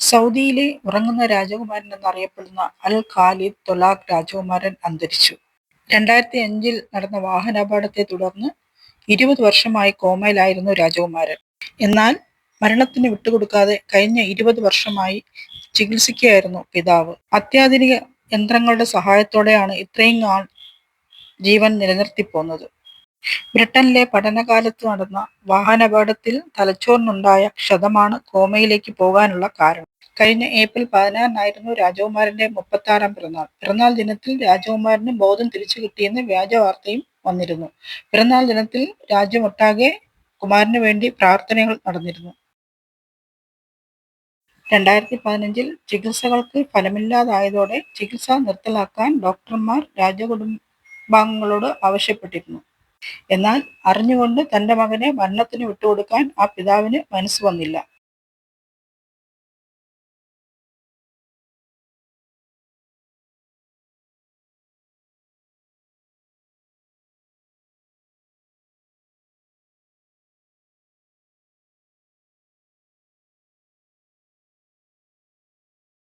സൗദിയിലെ ഉറങ്ങുന്ന രാജകുമാരൻ എന്നറിയപ്പെടുന്ന അൽ ഖാലിദ് തൊലാഖ് രാജകുമാരൻ അന്തരിച്ചു. 2005-ൽ നടന്ന വാഹനാപകടത്തെ തുടർന്ന് 20 വർഷമായി കോമയിലായിരുന്നു രാജകുമാരൻ. എന്നാൽ മരണത്തിന് വിട്ടുകൊടുക്കാതെ കഴിഞ്ഞ 20 വർഷമായി ചികിത്സിക്കുകയായിരുന്നു പിതാവ്. അത്യാധുനിക യന്ത്രങ്ങളുടെ സഹായത്തോടെയാണ് ഇത്രയും നാൾ ജീവൻ നിലനിർത്തിപ്പോന്നത്. ബ്രിട്ടനിലെ പഠനകാലത്ത് നടന്ന വാഹനാപകടത്തിൽ തലച്ചോറിനുണ്ടായ ക്ഷതമാണ് കോമയിലേക്ക് പോകാനുള്ള കാരണം. കഴിഞ്ഞ ഏപ്രിൽ 16-നായിരുന്നു രാജകുമാരന്റെ 36-ാം പിറന്നാൾ. പിറന്നാൾ ദിനത്തിൽ രാജകുമാരന് ബോധം തിരിച്ചു കിട്ടിയെന്ന് വ്യാജ വാർത്തയും വന്നിരുന്നു. പിറന്നാൾ ദിനത്തിൽ രാജ്യമൊട്ടാകെ കുമാരന് വേണ്ടി പ്രാർത്ഥനകൾ നടന്നിരുന്നു. 2015-ൽ ചികിത്സകൾക്ക് ഫലമില്ലാതായതോടെ ചികിത്സ നിർത്തലാക്കാൻ ഡോക്ടർമാർ രാജകുടുംബാംഗങ്ങളോട് ആവശ്യപ്പെട്ടിരുന്നു. എന്നാൽ അറിഞ്ഞുകൊണ്ട് തന്റെ മകനെ മരണത്തിന് വിട്ടുകൊടുക്കാൻ ആ പിതാവിന് മനസ്സ് വന്നില്ല.